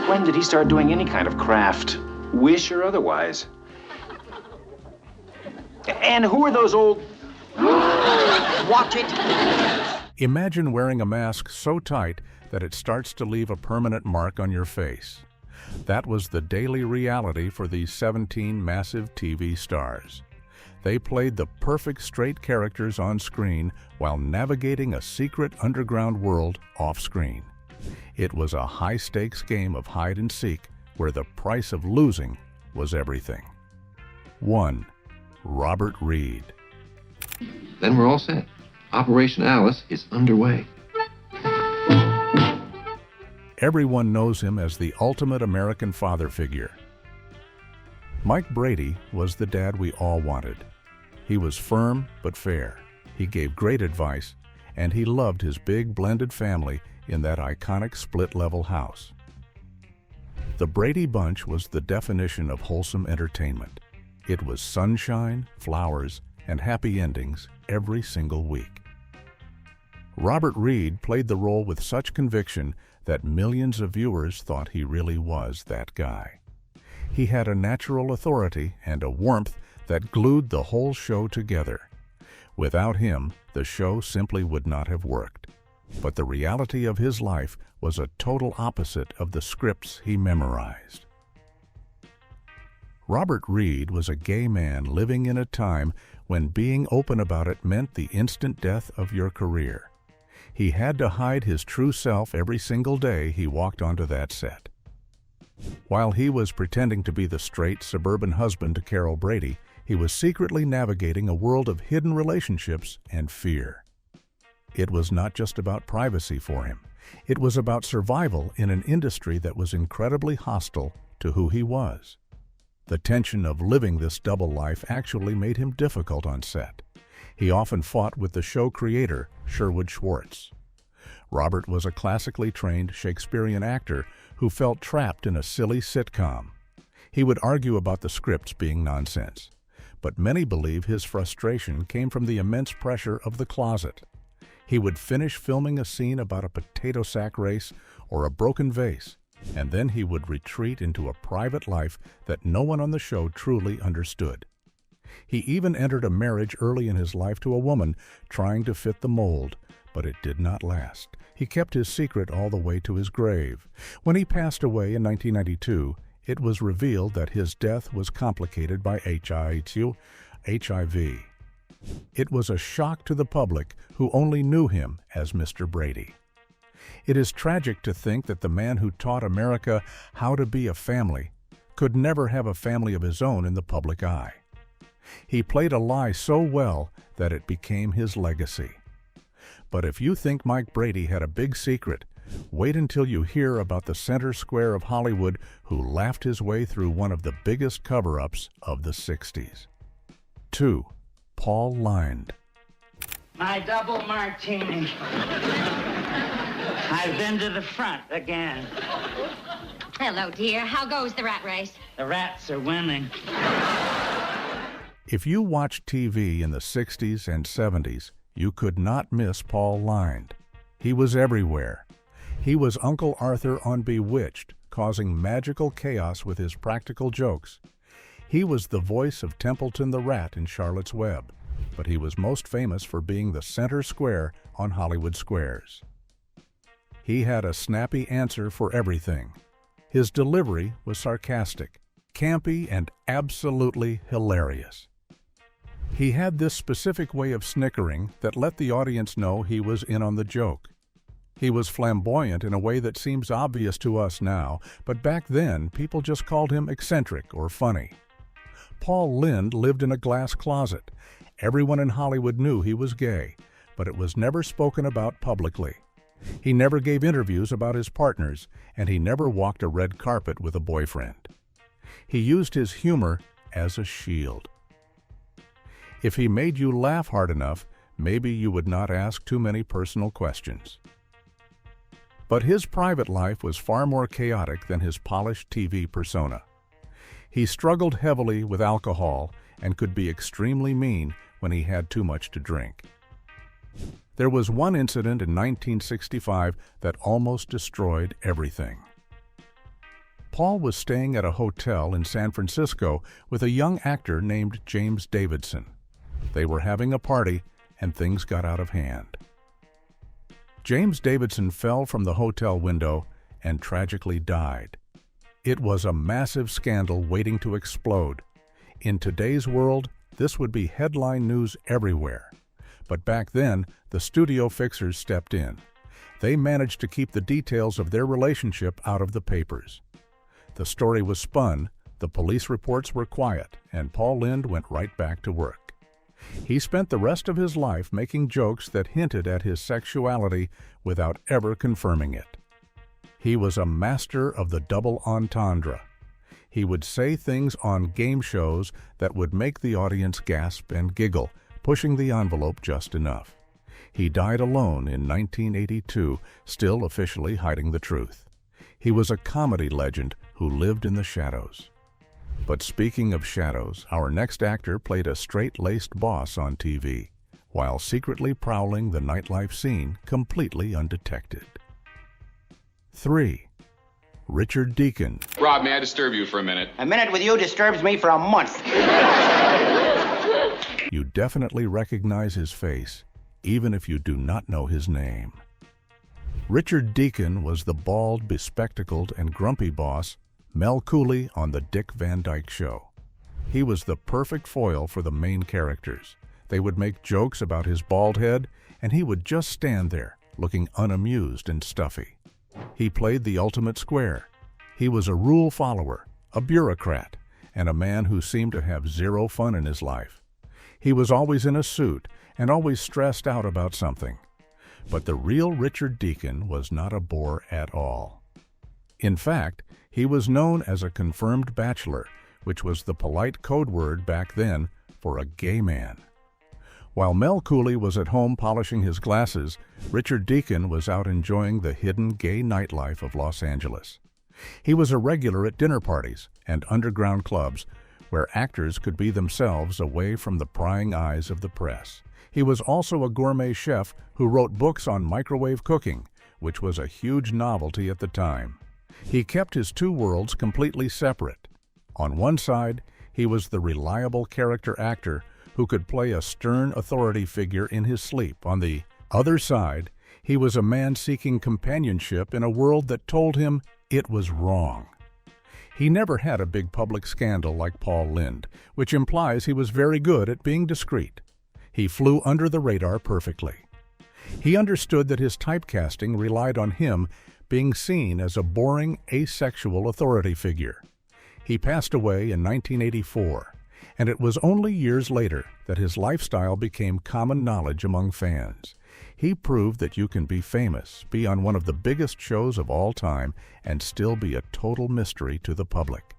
When did he start doing any kind of craft, wish or otherwise? And who are those old... Watch it! Imagine wearing a mask so tight that it starts to leave a permanent mark on your face. That was the daily reality for these 17 massive TV stars. They played the perfect straight characters on screen while navigating a secret underground world off-screen. It was a high-stakes game of hide-and-seek where the price of losing was everything. 1. Robert Reed. Then we're all set. Operation Alice is underway. Everyone knows him as the ultimate American father figure. Mike Brady was the dad we all wanted. He was firm but fair. He gave great advice, and he loved his big blended family in that iconic split-level house. The Brady Bunch was the definition of wholesome entertainment. It was sunshine, flowers, and happy endings every single week. Robert Reed played the role with such conviction that millions of viewers thought he really was that guy. He had a natural authority and a warmth that glued the whole show together. Without him, the show simply would not have worked. But the reality of his life was a total opposite of the scripts he memorized. Robert Reed was a gay man living in a time when being open about it meant the instant death of your career. He had to hide his true self every single day he walked onto that set. While he was pretending to be the straight suburban husband to Carol Brady, he was secretly navigating a world of hidden relationships and fear. It was not just about privacy for him. It was about survival in an industry that was incredibly hostile to who he was. The tension of living this double life actually made him difficult on set. He often fought with the show creator, Sherwood Schwartz. Robert was a classically trained Shakespearean actor who felt trapped in a silly sitcom. He would argue about the scripts being nonsense, but many believe his frustration came from the immense pressure of the closet. He would finish filming a scene about a potato sack race or a broken vase, and then he would retreat into a private life that no one on the show truly understood. He even entered a marriage early in his life to a woman trying to fit the mold, but it did not last. He kept his secret all the way to his grave. When he passed away in 1992, it was revealed that his death was complicated by HIV. It was a shock to the public who only knew him as Mr. Brady. It is tragic to think that the man who taught America how to be a family could never have a family of his own in the public eye. He played a lie so well that it became his legacy. But if you think Mike Brady had a big secret, wait until you hear about the center square of Hollywood who laughed his way through one of the biggest cover-ups of the 60s. 2. Paul Lynde. My double martini. I've been to the front again. Hello, dear. How goes the rat race? The rats are winning. If you watched TV in the 60s and 70s, you could not miss Paul Lynde. He was everywhere. He was Uncle Arthur on Bewitched, causing magical chaos with his practical jokes. He was the voice of Templeton the Rat in Charlotte's Web, but he was most famous for being the center square on Hollywood Squares. He had a snappy answer for everything. His delivery was sarcastic, campy, and absolutely hilarious. He had this specific way of snickering that let the audience know he was in on the joke. He was flamboyant in a way that seems obvious to us now, but back then people just called him eccentric or funny. Paul Lynde lived in a glass closet. Everyone in Hollywood knew he was gay, but it was never spoken about publicly. He never gave interviews about his partners, and he never walked a red carpet with a boyfriend. He used his humor as a shield. If he made you laugh hard enough, maybe you would not ask too many personal questions. But his private life was far more chaotic than his polished TV persona. He struggled heavily with alcohol and could be extremely mean when he had too much to drink. There was one incident in 1965 that almost destroyed everything. Paul was staying at a hotel in San Francisco with a young actor named James Davidson. They were having a party, and things got out of hand. James Davidson fell from the hotel window and tragically died. It was a massive scandal waiting to explode. In today's world, this would be headline news everywhere. But back then, the studio fixers stepped in. They managed to keep the details of their relationship out of the papers. The story was spun, the police reports were quiet, and Paul Lynde went right back to work. He spent the rest of his life making jokes that hinted at his sexuality without ever confirming it. He was a master of the double entendre. He would say things on game shows that would make the audience gasp and giggle, pushing the envelope just enough. He died alone in 1982, still officially hiding the truth. He was a comedy legend who lived in the shadows. But speaking of shadows, our next actor played a straight-laced boss on TV, while secretly prowling the nightlife scene completely undetected. 3. Richard Deacon. Rob, may I disturb you for a minute? A minute with you disturbs me for a month. You definitely recognize his face, even if you do not know his name. Richard Deacon was the bald, bespectacled, and grumpy boss, Mel Cooley on The Dick Van Dyke Show. He was the perfect foil for the main characters. They would make jokes about his bald head, and he would just stand there, looking unamused and stuffy. He played the ultimate square. He was a rule follower, a bureaucrat, and a man who seemed to have zero fun in his life. He was always in a suit and always stressed out about something. But the real Richard Deacon was not a bore at all. In fact, he was known as a confirmed bachelor, which was the polite code word back then for a gay man. While Mel Cooley was at home polishing his glasses, Richard Deacon was out enjoying the hidden gay nightlife of Los Angeles. He was a regular at dinner parties and underground clubs where actors could be themselves away from the prying eyes of the press. He was also a gourmet chef who wrote books on microwave cooking, which was a huge novelty at the time. He kept his two worlds completely separate. On one side, he was the reliable character actor who could play a stern authority figure in his sleep. On the other side, he was a man seeking companionship in a world that told him it was wrong. He never had a big public scandal like Paul Lynde, which implies he was very good at being discreet. He flew under the radar perfectly. He understood that his typecasting relied on him being seen as a boring, asexual authority figure. He passed away in 1984, and it was only years later that his lifestyle became common knowledge among fans. He proved that you can be famous, be on one of the biggest shows of all time, and still be a total mystery to the public.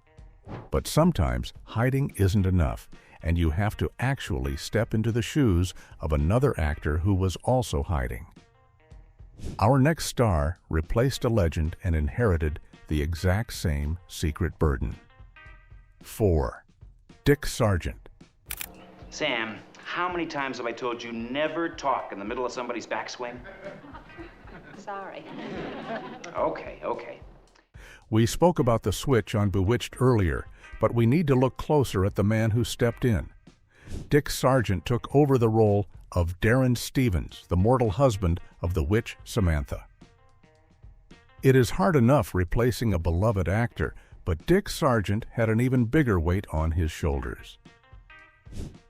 But sometimes hiding isn't enough, and you have to actually step into the shoes of another actor who was also hiding. Our next star replaced a legend and inherited the exact same secret burden. 4. Dick Sargent. Sam, how many times have I told you never talk in the middle of somebody's backswing? Sorry. Okay. We spoke about the switch on Bewitched earlier, but we need to look closer at the man who stepped in. Dick Sargent took over the role of Darren Stevens, the mortal husband of the witch Samantha. It is hard enough replacing a beloved actor, but Dick Sargent had an even bigger weight on his shoulders.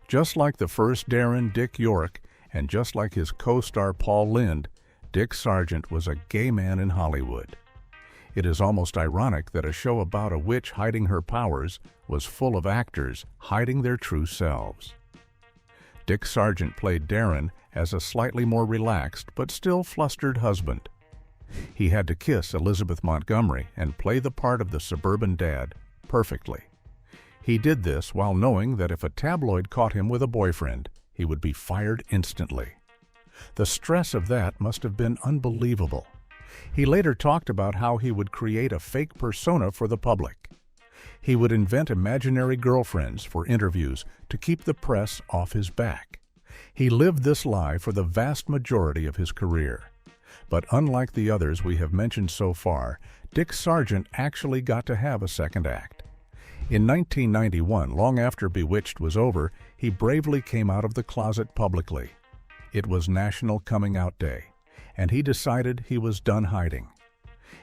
Just like the first Darren, Dick York, and just like his co-star Paul Lynde, Dick Sargent was a gay man in Hollywood. It is almost ironic that a show about a witch hiding her powers was full of actors hiding their true selves. Dick Sargent played Darren as a slightly more relaxed but still flustered husband. He had to kiss Elizabeth Montgomery and play the part of the suburban dad perfectly. He did this while knowing that if a tabloid caught him with a boyfriend, he would be fired instantly. The stress of that must have been unbelievable. He later talked about how he would create a fake persona for the public. He would invent imaginary girlfriends for interviews to keep the press off his back. He lived this lie for the vast majority of his career. But unlike the others we have mentioned so far, Dick Sargent actually got to have a second act. In 1991, long after Bewitched was over, he bravely came out of the closet publicly. It was National Coming Out Day, and he decided he was done hiding.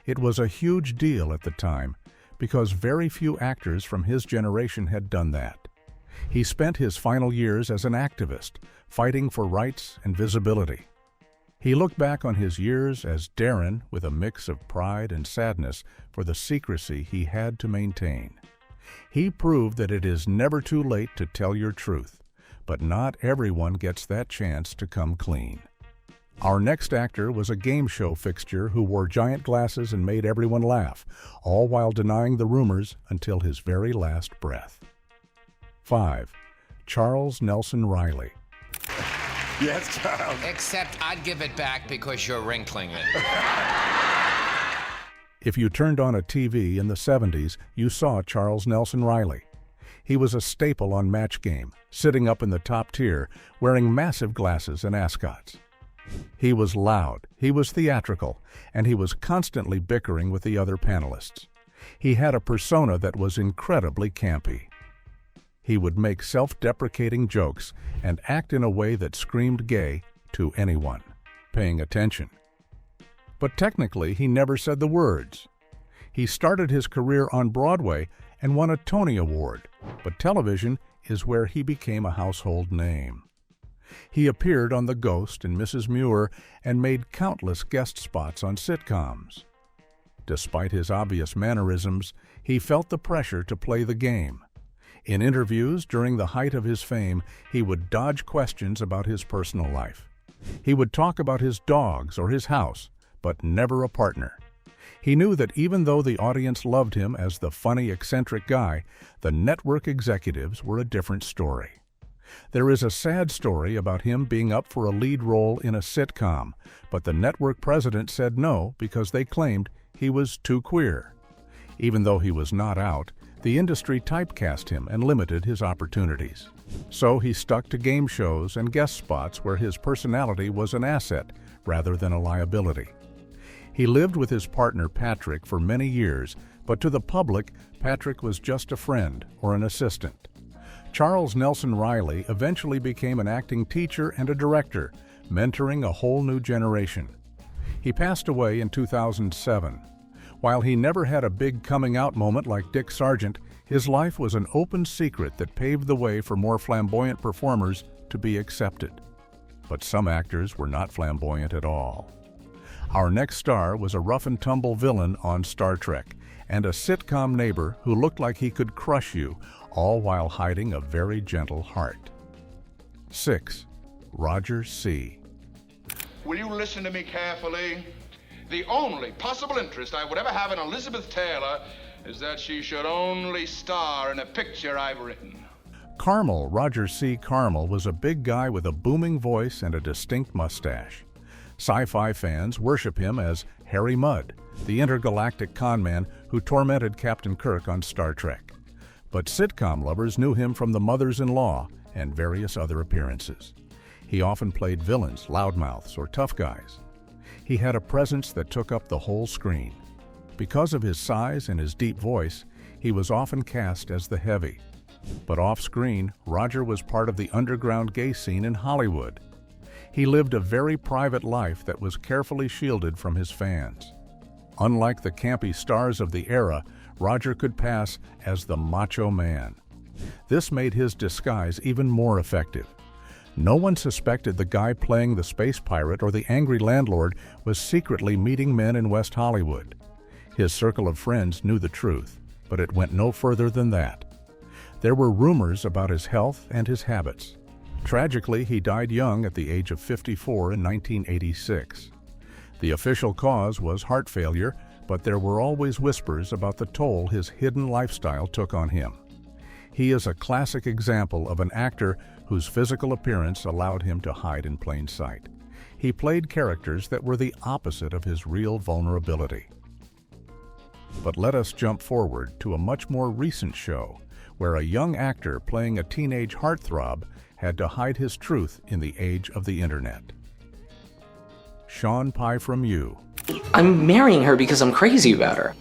It was a huge deal at the time, because very few actors from his generation had done that. He spent his final years as an activist, fighting for rights and visibility. He looked back on his years as Darren with a mix of pride and sadness for the secrecy he had to maintain. He proved that it is never too late to tell your truth, but not everyone gets that chance to come clean. Our next actor was a game show fixture who wore giant glasses and made everyone laugh, all while denying the rumors until his very last breath. 5. Charles Nelson Riley. Yes, Charles. Except I'd give it back because you're wrinkling it. If you turned on a TV in the 70s, you saw Charles Nelson Riley. He was a staple on Match Game, sitting up in the top tier, wearing massive glasses and ascots. He was loud, he was theatrical, and he was constantly bickering with the other panelists. He had a persona that was incredibly campy. He would make self-deprecating jokes and act in a way that screamed gay to anyone paying attention. But technically, he never said the words. He started his career on Broadway and won a Tony Award, but television is where he became a household name. He appeared on The Ghost and Mrs. Muir and made countless guest spots on sitcoms. Despite his obvious mannerisms, he felt the pressure to play the game. In interviews during the height of his fame, he would dodge questions about his personal life. He would talk about his dogs or his house, but never a partner. He knew that even though the audience loved him as the funny, eccentric guy, the network executives were a different story. There is a sad story about him being up for a lead role in a sitcom, but the network president said no because they claimed he was too queer. Even though he was not out, the industry typecast him and limited his opportunities. So he stuck to game shows and guest spots where his personality was an asset rather than a liability. He lived with his partner Patrick for many years, but to the public, Patrick was just a friend or an assistant. Charles Nelson Riley eventually became an acting teacher and a director, mentoring a whole new generation. He passed away in 2007. While he never had a big coming-out moment like Dick Sargent, his life was an open secret that paved the way for more flamboyant performers to be accepted. But some actors were not flamboyant at all. Our next star was a rough-and-tumble villain on Star Trek, and a sitcom neighbor who looked like he could crush you, all while hiding a very gentle heart. 6. Roger C. Will you listen to me carefully? The only possible interest I would ever have in Elizabeth Taylor is that she should only star in a picture I've written. Carmel, Roger C. Carmel, was a big guy with a booming voice and a distinct mustache. Sci-fi fans worship him as Harry Mudd, the intergalactic conman who tormented Captain Kirk on Star Trek. But sitcom lovers knew him from The Mothers-in-Law and various other appearances. He often played villains, loudmouths, or tough guys. He had a presence that took up the whole screen. Because of his size and his deep voice, he was often cast as the heavy. But off-screen, Roger was part of the underground gay scene in Hollywood. He lived a very private life that was carefully shielded from his fans. Unlike the campy stars of the era, Roger could pass as the macho man. This made his disguise even more effective. No one suspected the guy playing the space pirate or the angry landlord was secretly meeting men in West Hollywood. His circle of friends knew the truth, but it went no further than that. There were rumors about his health and his habits. Tragically, he died young at the age of 54 in 1986. The official cause was heart failure, but there were always whispers about the toll his hidden lifestyle took on him. He is a classic example of an actor whose physical appearance allowed him to hide in plain sight. He played characters that were the opposite of his real vulnerability. But let us jump forward to a much more recent show, where a young actor playing a teenage heartthrob had to hide his truth in the age of the internet. Sean Pye from You. I'm marrying her because I'm crazy about her.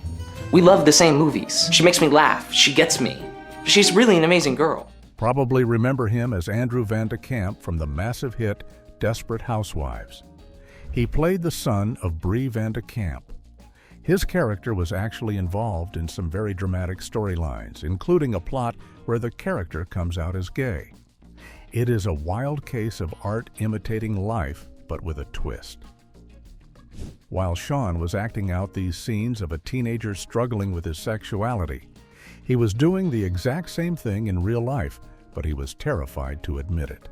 We love the same movies. She makes me laugh. She gets me. She's really an amazing girl. Probably remember him as Andrew Van de Kamp from the massive hit Desperate Housewives. He played the son of Brie Van de Kamp. His character was actually involved in some very dramatic storylines, including a plot where the character comes out as gay. It is a wild case of art imitating life, but with a twist. While Sean was acting out these scenes of a teenager struggling with his sexuality, he was doing the exact same thing in real life, but he was terrified to admit it.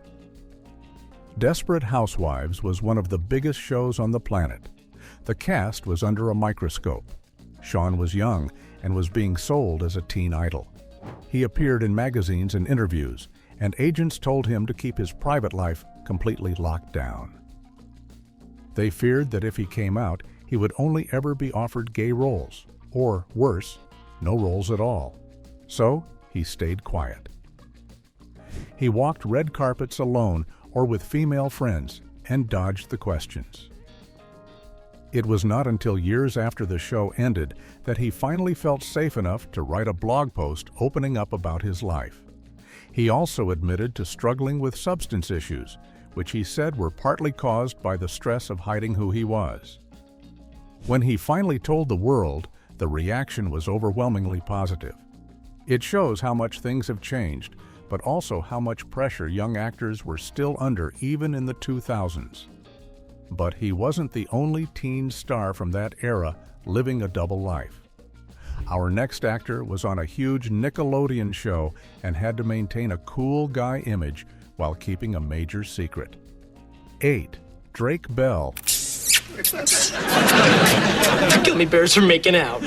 Desperate Housewives was one of the biggest shows on the planet. The cast was under a microscope. Sean was young and was being sold as a teen idol. He appeared in magazines and interviews, and agents told him to keep his private life completely locked down. They feared that if he came out, he would only ever be offered gay roles, or worse, no roles at all. So he stayed quiet. He walked red carpets alone or with female friends and dodged the questions. It was not until years after the show ended that he finally felt safe enough to write a blog post opening up about his life. He also admitted to struggling with substance issues, which he said were partly caused by the stress of hiding who he was. When he finally told the world, the reaction was overwhelmingly positive. It shows how much things have changed, but also how much pressure young actors were still under even in the 2000s. But he wasn't the only teen star from that era living a double life. Our next actor was on a huge Nickelodeon show and had to maintain a cool guy image while keeping a major secret. 8. Drake Bell. Gummy bears are making out.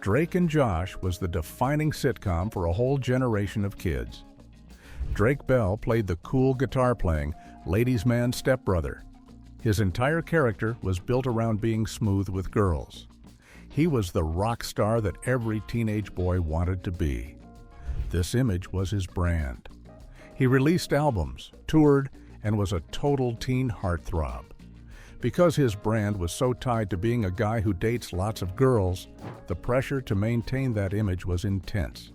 Drake and Josh was the defining sitcom for a whole generation of kids. Drake Bell played the cool guitar-playing, ladies' man stepbrother. His entire character was built around being smooth with girls. He was the rock star that every teenage boy wanted to be. This image was his brand. He released albums, toured, and was a total teen heartthrob. Because his brand was so tied to being a guy who dates lots of girls, the pressure to maintain that image was intense.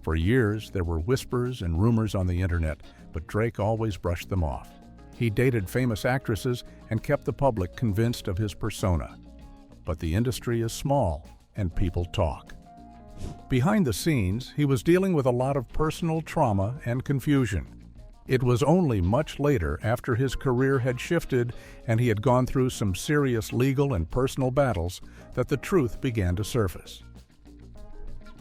For years, there were whispers and rumors on the internet, but Drake always brushed them off. He dated famous actresses and kept the public convinced of his persona. But the industry is small, and people talk. Behind the scenes, he was dealing with a lot of personal trauma and confusion. It was only much later, after his career had shifted and he had gone through some serious legal and personal battles, that the truth began to surface.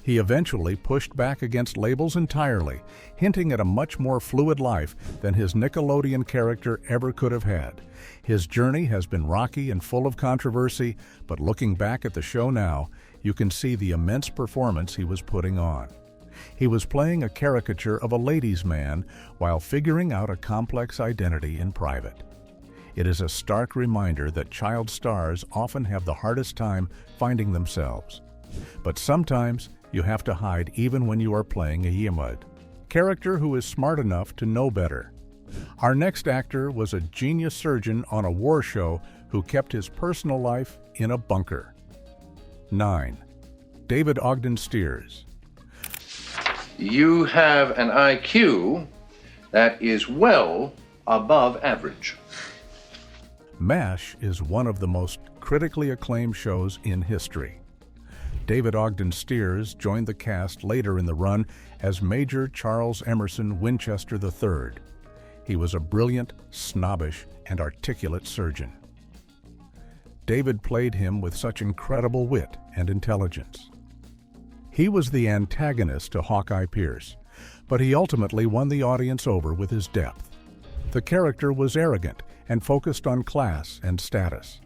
He eventually pushed back against labels entirely, hinting at a much more fluid life than his Nickelodeon character ever could have had. His journey has been rocky and full of controversy, but looking back at the show now, you can see the immense performance he was putting on. He was playing a caricature of a ladies' man while figuring out a complex identity in private. It is a stark reminder that child stars often have the hardest time finding themselves. But sometimes you have to hide even when you are playing a Yimud, character who is smart enough to know better. Our next actor was a genius surgeon on a war show who kept his personal life in a bunker. 9. David Ogden Stiers. You have an IQ that is well above average. MASH is one of the most critically acclaimed shows in history. David Ogden Stiers joined the cast later in the run as Major Charles Emerson Winchester III. He was a brilliant, snobbish, and articulate surgeon. David played him with such incredible wit and intelligence. He was the antagonist to Hawkeye Pierce, but he ultimately won the audience over with his depth. The character was arrogant and focused on class and status.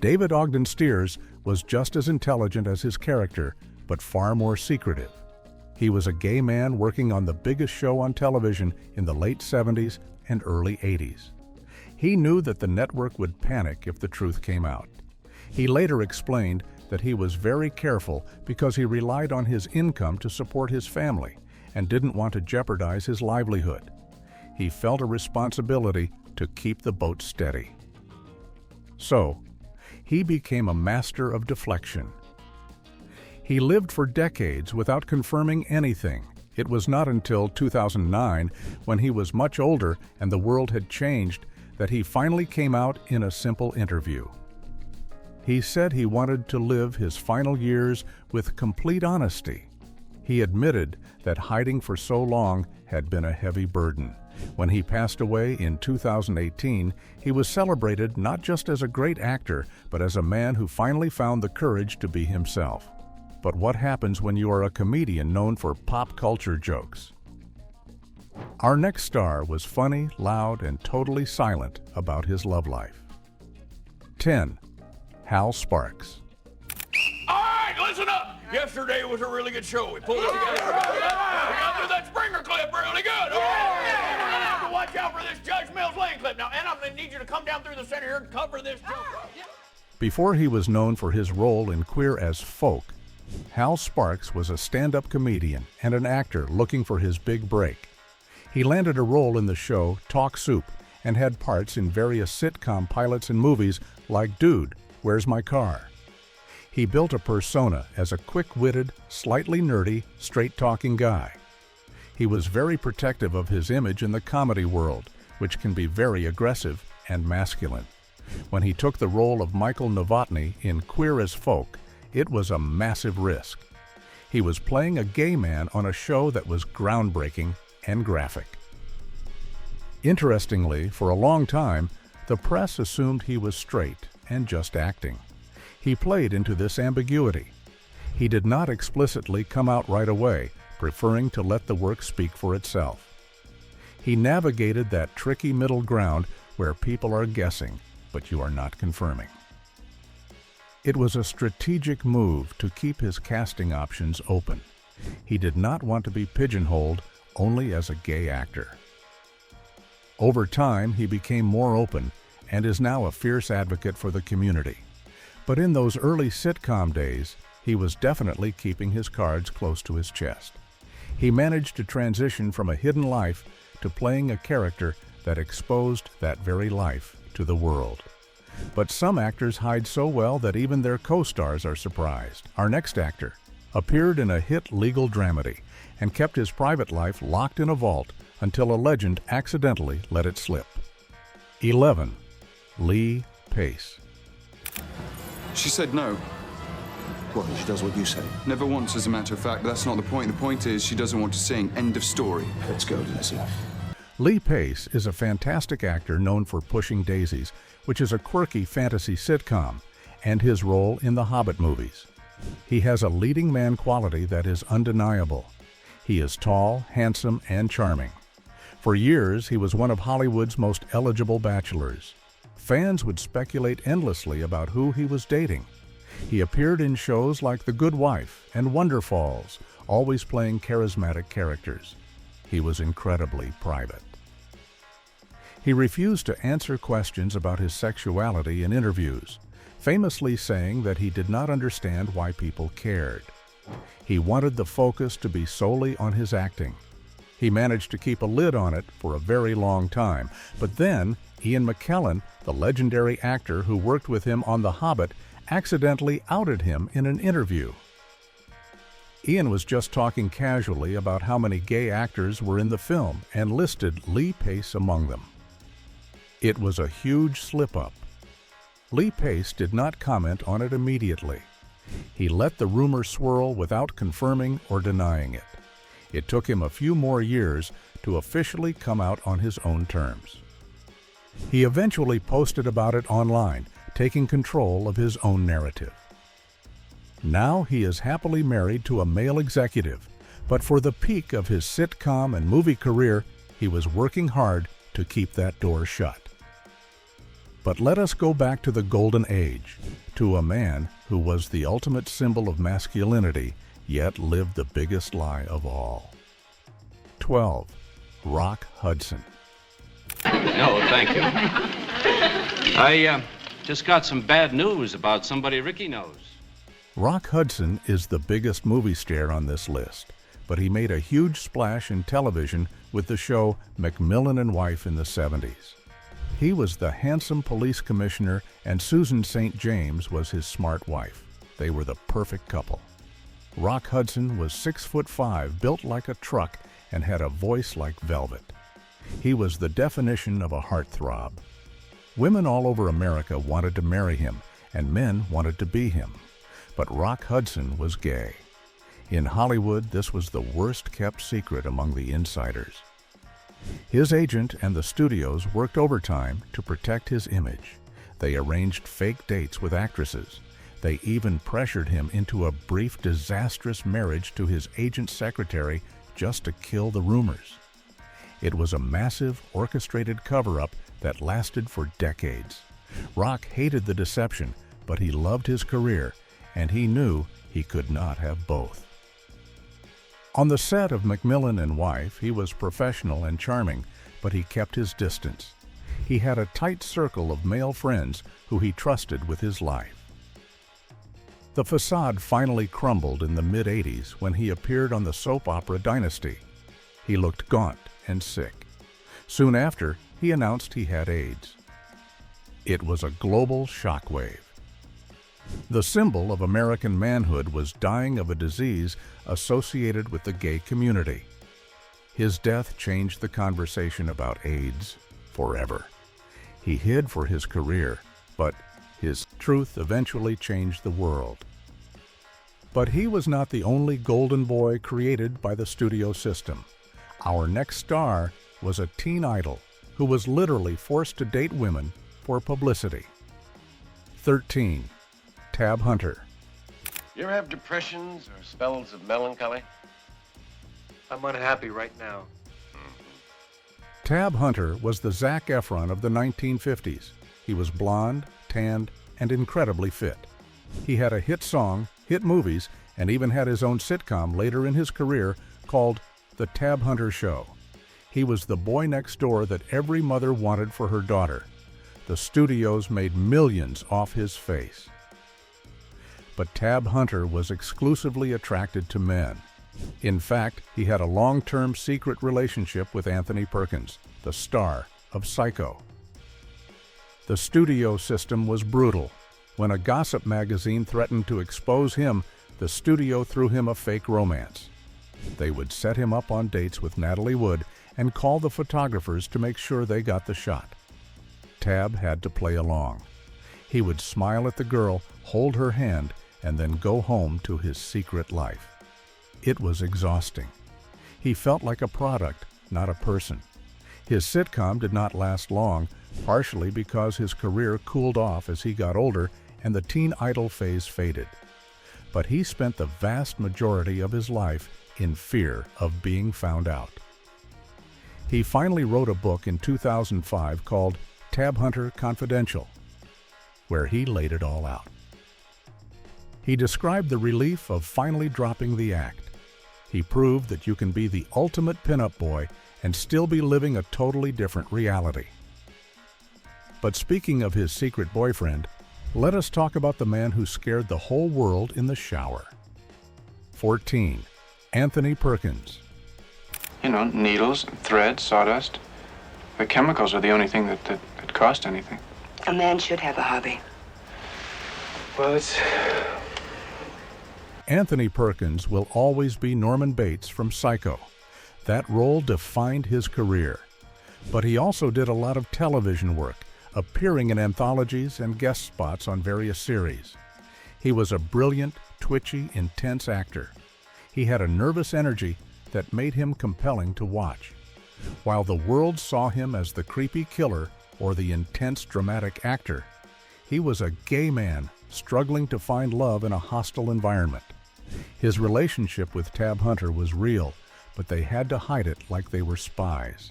David Ogden Stiers was just as intelligent as his character, but far more secretive. He was a gay man working on the biggest show on television in the late 70s and early 80s. He knew that the network would panic if the truth came out. He later explained that he was very careful because he relied on his income to support his family and didn't want to jeopardize his livelihood. He felt a responsibility to keep the boat steady. So, he became a master of deflection. He lived for decades without confirming anything. It was not until 2009, when he was much older and the world had changed, that he finally came out in a simple interview. He said he wanted to live his final years with complete honesty. He admitted that hiding for so long had been a heavy burden. When he passed away in 2018, he was celebrated not just as a great actor, but as a man who finally found the courage to be himself. But what happens when you are a comedian known for pop culture jokes? Our next star was funny, loud, and totally silent about his love life. 10. Hal Sparks. All right, listen up. Yesterday was a really good show. We pulled it together. We got through that Springer clip really good. All right. So watch out for this Judge Mills Lane clip. Now, and I'm going to need you to come down through the center here and cover this joke. Before he was known for his role in Queer as Folk, Hal Sparks was a stand-up comedian and an actor looking for his big break. He landed a role in the show Talk Soup and had parts in various sitcom pilots and movies like Dude, Where's My Car? He built a persona as a quick-witted, slightly nerdy, straight-talking guy. He was very protective of his image in the comedy world, which can be very aggressive and masculine. When he took the role of Michael Novotny in Queer as Folk, it was a massive risk. He was playing a gay man on a show that was groundbreaking and graphic. Interestingly, for a long time, the press assumed he was straight and just acting. He played into this ambiguity. He did not explicitly come out right away, preferring to let the work speak for itself. He navigated that tricky middle ground where people are guessing, but you are not confirming. It was a strategic move to keep his casting options open. He did not want to be pigeonholed only as a gay actor. Over time, he became more open and is now a fierce advocate for the community. But in those early sitcom days, he was definitely keeping his cards close to his chest. He managed to transition from a hidden life to playing a character that exposed that very life to the world. But some actors hide so well that even their co-stars are surprised. Our next actor appeared in a hit legal dramedy and kept his private life locked in a vault until a legend accidentally let it slip. 11. Lee Pace. She said no. What, she does what you say? Never once, as a matter of fact, but that's not the point. The point is she doesn't want to sing. End of story. Let's go, Lindsay. Lee Pace is a fantastic actor known for Pushing Daisies, which is a quirky fantasy sitcom, and his role in the Hobbit movies. He has a leading man quality that is undeniable. He is tall, handsome, and charming. For years, he was one of Hollywood's most eligible bachelors. Fans would speculate endlessly about who he was dating. He appeared in shows like The Good Wife and Wonder Falls, always playing charismatic characters. He was incredibly private. He refused to answer questions about his sexuality in interviews, famously saying that he did not understand why people cared. He wanted the focus to be solely on his acting. He managed to keep a lid on it for a very long time, but then Ian McKellen, the legendary actor who worked with him on The Hobbit, accidentally outed him in an interview. Ian was just talking casually about how many gay actors were in the film and listed Lee Pace among them. It was a huge slip-up. Lee Pace did not comment on it immediately. He let the rumor swirl without confirming or denying it. It took him a few more years to officially come out on his own terms. He eventually posted about it online, taking control of his own narrative. Now he is happily married to a male executive, but for the peak of his sitcom and movie career, he was working hard to keep that door shut. But let us go back to the golden age, to a man who was the ultimate symbol of masculinity, yet lived the biggest lie of all. 12. Rock Hudson. No, thank you. I just got some bad news about somebody Ricky knows. Rock Hudson is the biggest movie star on this list, but he made a huge splash in television with the show McMillan and Wife in the 70s. He was the handsome police commissioner, and Susan St. James was his smart wife. They were the perfect couple. Rock Hudson was 6'5", built like a truck, and had a voice like velvet. He was the definition of a heartthrob. Women all over America wanted to marry him, and men wanted to be him. But Rock Hudson was gay. In Hollywood, this was the worst-kept secret among the insiders. His agent and the studios worked overtime to protect his image. They arranged fake dates with actresses. They even pressured him into a brief, disastrous marriage to his agent's secretary just to kill the rumors. It was a massive, orchestrated cover-up that lasted for decades. Rock hated the deception, but he loved his career, and he knew he could not have both. On the set of Macmillan and Wife, he was professional and charming, but he kept his distance. He had a tight circle of male friends who he trusted with his life. The facade finally crumbled in the mid-'80s when he appeared on the soap opera Dynasty. He looked gaunt and sick. Soon after, he announced he had AIDS. It was a global shockwave. The symbol of American manhood was dying of a disease associated with the gay community. His death changed the conversation about AIDS forever. He hid for his career, but his truth eventually changed the world. But he was not the only golden boy created by the studio system. Our next star was a teen idol who was literally forced to date women for publicity. 13. Tab Hunter. You ever have depressions or spells of melancholy? I'm unhappy right now. Tab Hunter was the Zac Efron of the 1950s. He was blonde, tanned, and incredibly fit. He had a hit song, hit movies, and even had his own sitcom later in his career called The Tab Hunter Show. He was the boy next door that every mother wanted for her daughter. The studios made millions off his face. But Tab Hunter was exclusively attracted to men. In fact, he had a long-term secret relationship with Anthony Perkins, the star of Psycho. The studio system was brutal. When a gossip magazine threatened to expose him, the studio threw him a fake romance. They would set him up on dates with Natalie Wood and call the photographers to make sure they got the shot. Tab had to play along. He would smile at the girl, hold her hand, and then go home to his secret life. It was exhausting. He felt like a product, not a person. His sitcom did not last long, partially because his career cooled off as he got older and the teen idol phase faded. But he spent the vast majority of his life in fear of being found out. He finally wrote a book in 2005 called Tab Hunter Confidential, where he laid it all out. He described the relief of finally dropping the act. He proved that you can be the ultimate pinup boy and still be living a totally different reality. But speaking of his secret boyfriend, let us talk about the man who scared the whole world in the shower. 14. Anthony Perkins. You know, needles, thread, sawdust. The chemicals are the only thing that cost anything. A man should have a hobby. Well, it's... Anthony Perkins will always be Norman Bates from Psycho. That role defined his career. But he also did a lot of television work, appearing in anthologies and guest spots on various series. He was a brilliant, twitchy, intense actor. He had a nervous energy that made him compelling to watch. While the world saw him as the creepy killer or the intense, dramatic actor, he was a gay man struggling to find love in a hostile environment. His relationship with Tab Hunter was real, but they had to hide it like they were spies.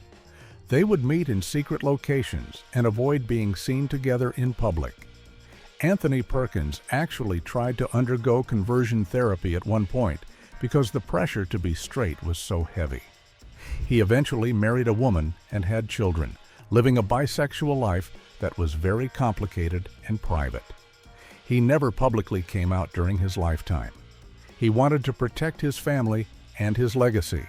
They would meet in secret locations and avoid being seen together in public. Anthony Perkins actually tried to undergo conversion therapy at one point because the pressure to be straight was so heavy. He eventually married a woman and had children, living a bisexual life that was very complicated and private. He never publicly came out during his lifetime. He wanted to protect his family and his legacy.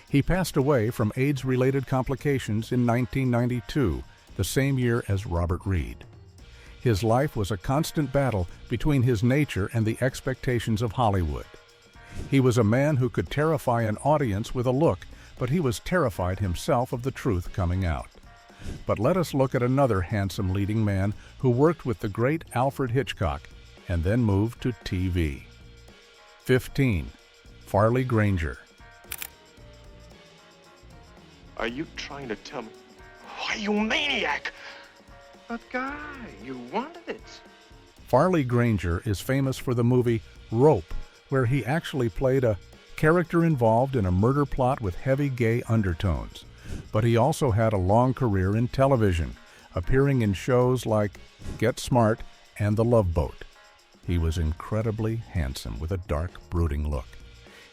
He passed away from AIDS-related complications in 1992, the same year as Robert Reed. His life was a constant battle between his nature and the expectations of Hollywood. He was a man who could terrify an audience with a look, but he was terrified himself of the truth coming out. But let us look at another handsome leading man who worked with the great Alfred Hitchcock and then moved to TV. 15. Farley Granger. Are you trying to tell me? Why, you maniac! But, Guy, you wanted it. Farley Granger is famous for the movie Rope, where he actually played a character involved in a murder plot with heavy gay undertones. But he also had a long career in television, appearing in shows like Get Smart and The Love Boat. He was incredibly handsome with a dark, brooding look.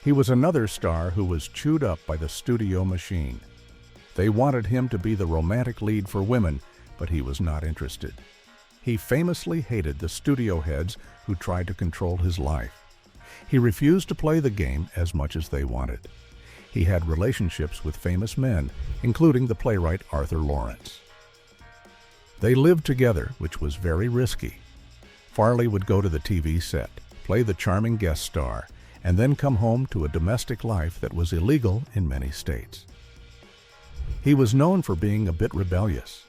He was another star who was chewed up by the studio machine. They wanted him to be the romantic lead for women, but he was not interested. He famously hated the studio heads who tried to control his life. He refused to play the game as much as they wanted. He had relationships with famous men, including the playwright Arthur Lawrence. They lived together, which was very risky. Farley would go to the TV set, play the charming guest star, and then come home to a domestic life that was illegal in many states. He was known for being a bit rebellious.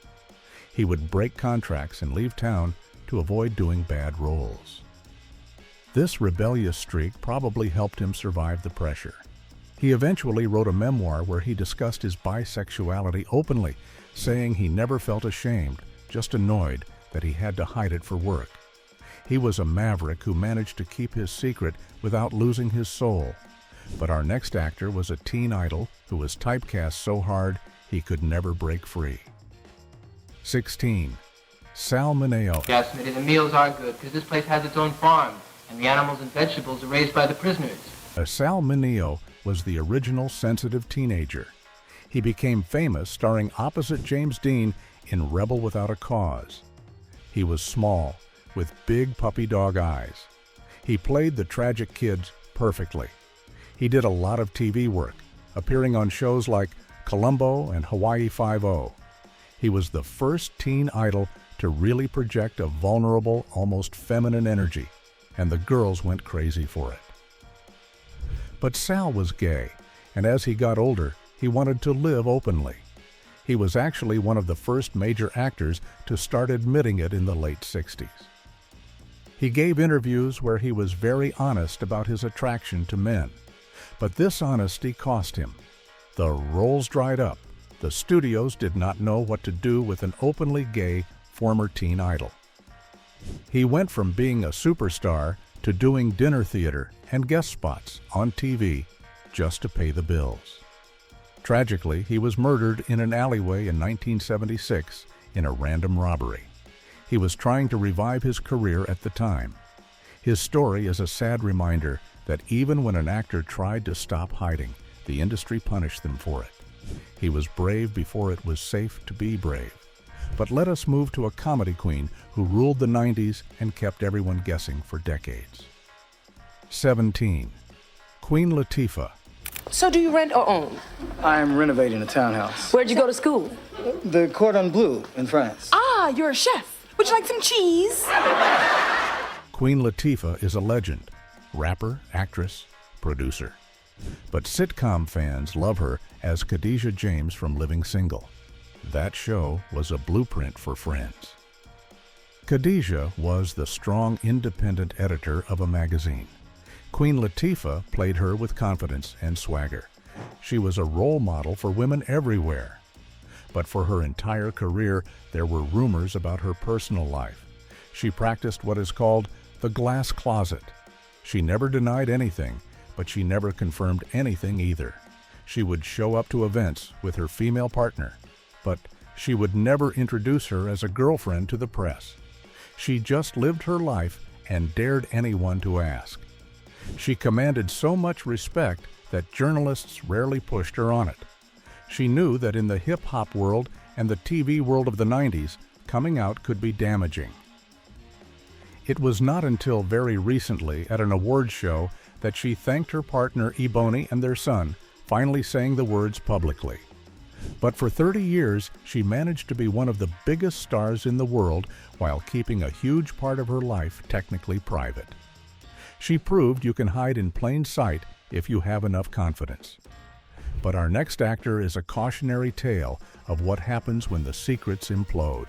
He would break contracts and leave town to avoid doing bad roles. This rebellious streak probably helped him survive the pressure. He eventually wrote a memoir where he discussed his bisexuality openly, saying he never felt ashamed, just annoyed that he had to hide it for work. He was a maverick who managed to keep his secret without losing his soul. But our next actor was a teen idol who was typecast so hard he could never break free. 16. Sal Mineo. Yes, Smitty, the meals are good because this place has its own farm, and the animals and vegetables are raised by the prisoners. Sal Mineo was the original sensitive teenager. He became famous starring opposite James Dean in Rebel Without a Cause. He was small, with big puppy dog eyes. He played the tragic kids perfectly. He did a lot of TV work, appearing on shows like Columbo and Hawaii Five-0. He was the first teen idol to really project a vulnerable, almost feminine energy, and the girls went crazy for it. But Sal was gay, and as he got older, he wanted to live openly. He was actually one of the first major actors to start admitting it in the late 60s. He gave interviews where he was very honest about his attraction to men. But this honesty cost him. The roles dried up. The studios did not know what to do with an openly gay former teen idol. He went from being a superstar to doing dinner theater and guest spots on TV just to pay the bills. Tragically, he was murdered in an alleyway in 1976 in a random robbery. He was trying to revive his career at the time. His story is a sad reminder that even when an actor tried to stop hiding, the industry punished them for it. He was brave before it was safe to be brave. But let us move to a comedy queen who ruled the 90s and kept everyone guessing for decades. 17. Queen Latifah. So do you rent or own? I'm renovating a townhouse. Where'd you go to school? The Cordon Bleu in France. Ah, you're a chef. Would you like some cheese? Queen Latifah is a legend. Rapper, actress, producer. But sitcom fans love her as Khadijah James from Living Single. That show was a blueprint for Friends. Khadijah was the strong, independent editor of a magazine. Queen Latifah played her with confidence and swagger. She was a role model for women everywhere. But for her entire career, there were rumors about her personal life. She practiced what is called the glass closet. She never denied anything, but she never confirmed anything either. She would show up to events with her female partner, but she would never introduce her as a girlfriend to the press. She just lived her life and dared anyone to ask. She commanded so much respect that journalists rarely pushed her on it. She knew that in the hip-hop world and the TV world of the 90s, coming out could be damaging. It was not until very recently at an awards show that she thanked her partner Ebony and their son, finally saying the words publicly. But for 30 years, she managed to be one of the biggest stars in the world while keeping a huge part of her life technically private. She proved you can hide in plain sight if you have enough confidence. But our next actor is a cautionary tale of what happens when the secrets implode.